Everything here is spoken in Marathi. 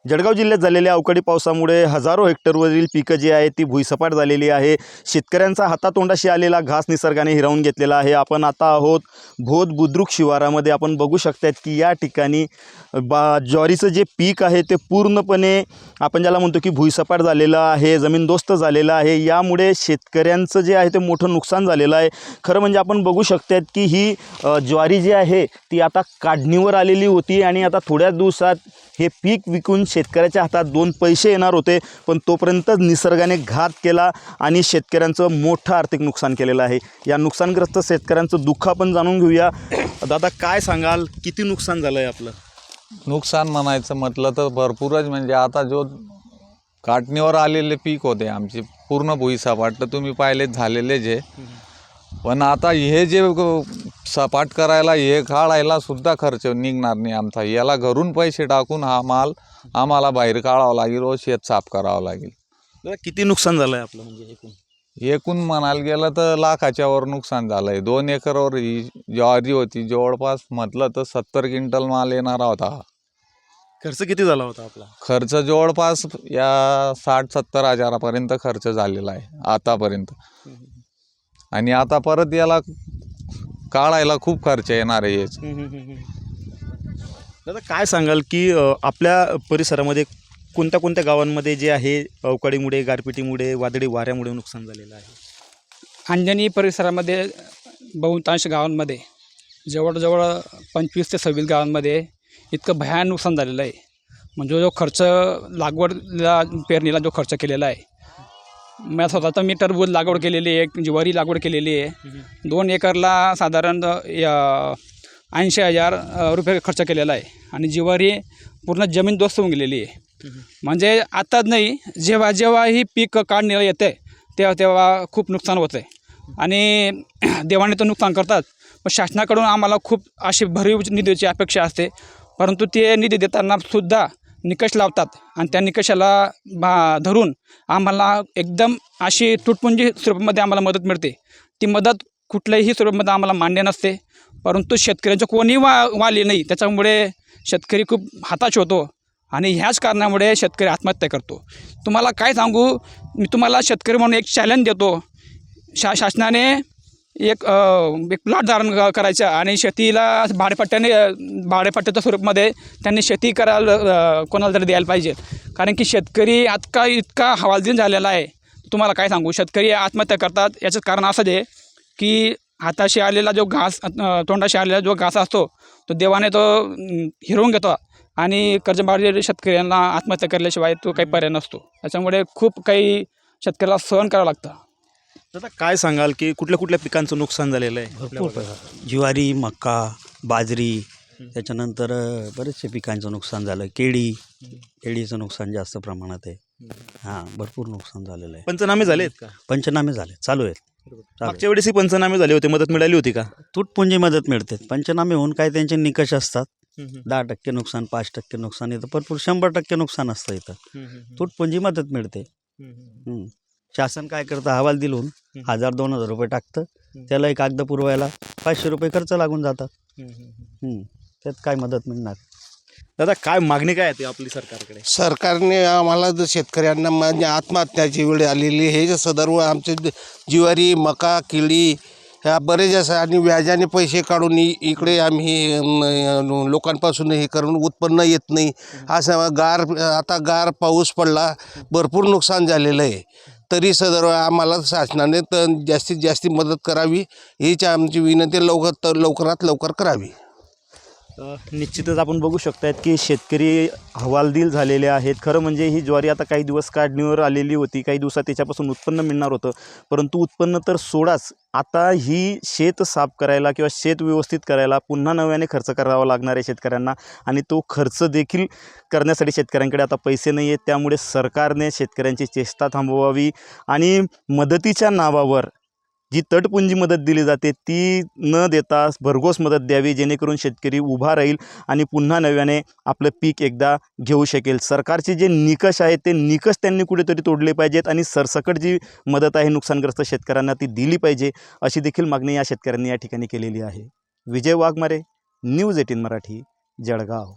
जळगाव जिल्ह्यात झालेल्या अवकाळी पावसामुळे हजारो हेक्टरवरील पिकं जी आहे ती भुईसपाट झालेली आहे। शेतकऱ्यांचा हातातोंडाशी आलेला घास निसर्गाने हिरावून घेतलेला आहे। आपण आता आहोत भोद बुद्रुक शिवारामध्ये। आपण बघू शकतात की या ठिकाणी ज्वारीचं जे पीक आहे ते पूर्णपणे आपण ज्याला म्हणतो की भुईसपाट झालेलं आहे, जमीनदोस्त झालेलं आहे। यामुळे शेतकऱ्यांचं जे आहे ते मोठं नुकसान झालेलं आहे। खरं म्हणजे आपण बघू शकतात की ही ज्वारी जी आहे ती आता काढणीवर आलेली होती आणि आता थोड्या दिवसात हे पीक विकून शेतकऱ्याच्या हातात दोन पैसे येणार होते, पण तोपर्यंत निसर्गाने घात केला आणि शेतकऱ्यांचं मोठं आर्थिक नुकसान केलेलं आहे। या नुकसानग्रस्त शेतकऱ्यांचं दुःख आपण जाणून घेऊया। दादा काय सांगाल, किती नुकसान झालं आहे आपलं? नुकसान म्हणायचं म्हटलं तर भरपूरच, म्हणजे आता जो काटणीवर आलेले पीक होते आमचे पूर्ण भुईसपाट तर तुम्ही पाहिलेच झालेले जे, पण आता हे जे सपाट करायला हे काढायला सुद्धा खर्च निघणार नाही आमचा। याला घरून पैसे टाकून हा माल आम्हाला बाहेर काढावा लागेल व शेत साफ करावं लागेल। दादा किती नुकसान झालं आहे आपलं? म्हणजे एकूण म्हणायला गेलं तर लाखाच्या वर नुकसान झालं आहे। 2 एकरवर ही ज्वारी होती, जवळपास म्हटलं तर 70 क्विंटल माल येणारा होता। खर्च किती झाला होता आपला? खर्च जवळपास या 60-70 हजारापर्यंत खर्च झालेला आहे आतापर्यंत, आणि आता परत याला काढायला खूप खर्च येणार आहे। दादा काय सांगाल की आपल्या परिसरामध्ये कोणत्या कोणत्या गावांमध्ये जे आहे अवकाळीमुळे, गारपिटीमुळे, वादळी वाऱ्यामुळे नुकसान झालेलं आहे? अंजनी परिसरामध्ये बहुतांश गावांमध्ये जवळजवळ 25 ते 26 गावांमध्ये इतकं भयानक नुकसान झालेलं आहे। म्हणजे जो खर्च लागवडला पेरणीला जो खर्च केलेला आहे, मी स्वतः मी टरबूज लागवड केलेली आहे, ज्वारी लागवड केलेली आहे। 2 एकरला साधारण 80,000 रुपये खर्च केलेला आहे आणि ज्वारी पूर्ण जमीनदोस्त होऊन गेलेली आहे। म्हणजे आताच नाही, जेव्हा जेव्हा ही पीक काढणीला येते तेव्हा तेव्हा खूप नुकसान होतं आहे आणि देवाने तर नुकसान करतात, पण शासनाकडून आम्हाला खूप अशी भरीव निधीची अपेक्षा असते, परंतु ते निधी देताना सुद्धा निकष लावतात आणि त्या निकषाला धरून आम्हाला एकदम अशी तुटपुंजी स्वरूपामध्ये आम्हाला मदत मिळते। ती मदत कुठल्याही स्वरूपामध्ये आम्हाला मान्य नसते, परंतु शेतकऱ्यांचं कोणी वाली नाही, त्याच्यामुळे शेतकरी खूप हताश होतो आणि ह्याच कारणामुळे शेतकरी आत्महत्या करतो। तुम्हाला काय सांगू, मी तुम्हाला शेतकरी म्हणून एक चॅलेंज देतो, शासनाने एक प्लॉट धारण करायचं आणि शेतीला भाडेपट्ट्याच्या स्वरूपामध्ये त्यांनी शेती करायला कोणाला तरी द्यायला पाहिजे। कारण की शेतकरी इतका हवालदिल झालेला आहे, तुम्हाला काय सांगू, शेतकरी आत्महत्या करतात। याचं कारण असं आहे की हाताशी आलेला जो घास, तोंडाशी आलेला जो घास असतो तो देवाने तो हिरवून घेतो आणि कर्जबाजारी शेतकऱ्यांना आत्महत्या केल्याशिवाय तो काही पर्याय नसतो। त्याच्यामुळे खूप काही शेतकऱ्याला सहन करावं लागतं। दादा काय सांगाल की कुठल्या कुठल्या पिकांचं नुकसान झालेलं आहे? भरपूर, ज्वारी, मका, बाजरी, त्याच्यानंतर बरेचसे पिकांचं नुकसान झालं। केळीचं नुकसान जास्त प्रमाणात आहे। हां, भरपूर नुकसान झालेलं आहे। पंचनामे झाले आहेत का? पंचनामे झाले, चालू आहेत। मागच्या वेळेसही पंचनामे झाले होते, मदत मिळाली होती का? तुटपुंजी मदत मिळते। पंचनामे होऊन काय त्यांचे निकष असतात, 10% नुकसान, 5% नुकसान, इथं भरपूर 100% नुकसान असतं। इथं तुटपुंजी मदत मिळते। शासन काय करतं, अहवाल दिलून 1000-2000 रुपये टाकतं, त्याला एक कागद पुरवायला 500 रुपये खर्च लागून जातात। त्यात काय मदत मिळणार? दादा काय मागणी काय आहे आपली सरकारकडे? सरकारने आम्हाला जर शेतकऱ्यांना म्हणजे आत्महत्याची वेळ आलेली, हे जे सदर्व आमचे ज्वारी, मका, केळी ह्या बरेच असं आणि व्याजाने पैसे काढून इकडे आम्ही लोकांपासून हे करून उत्पन्न येत नाही। असं आता गार पाऊस पडला, भरपूर नुकसान झालेलं आहे। तरी सदर्व आम्हाला शासनाने तर जास्तीत जास्त मदत करावी, हीच आमची विनंती लवकरात लवकर करावी। निश्चितच आपण बघू शकतात की शेतकरी हवालदिल झालेले आहेत। खरं म्हणजे ही ज्वारी आता काही दिवस काढणीवर आलेली होती, काही दिवसात त्याच्यापासून उत्पन्न मिळणार होतं, परंतु उत्पन्न तर सोडाच, आता ही शेत साफ करायला किंवा शेत व्यवस्थित करायला पुन्हा नव्याने खर्च करावा लागणार आहे शेतकऱ्यांना, आणि तो खर्च देखील करण्यासाठी शेतकऱ्यांकडे आता पैसे नाही आहेत। त्यामुळे सरकारने शेतकऱ्यांची चेष्टा थांबवावी आणि मदतीच्या नावावर जी तटपुंजी मदत दिली जाते ती न देता भरघोस मदत द्यावी, जेणेकरून शेतकरी उभा राहील आणि पुन्हा नव्याने आपलं पीक एकदा घेऊ शकेल। सरकारचे जे निकष आहेत ते निकष त्यांनी कुठेतरी तोडले पाहिजेत आणि सरसकट जी मदत आहे नुकसानग्रस्त शेतकऱ्यांना ती दिली पाहिजे, अशी देखील मागणी या शेतकऱ्यांनी या ठिकाणी केलेली आहे। विजय वाघमारे, न्यूज 18 मराठी, जळगाव।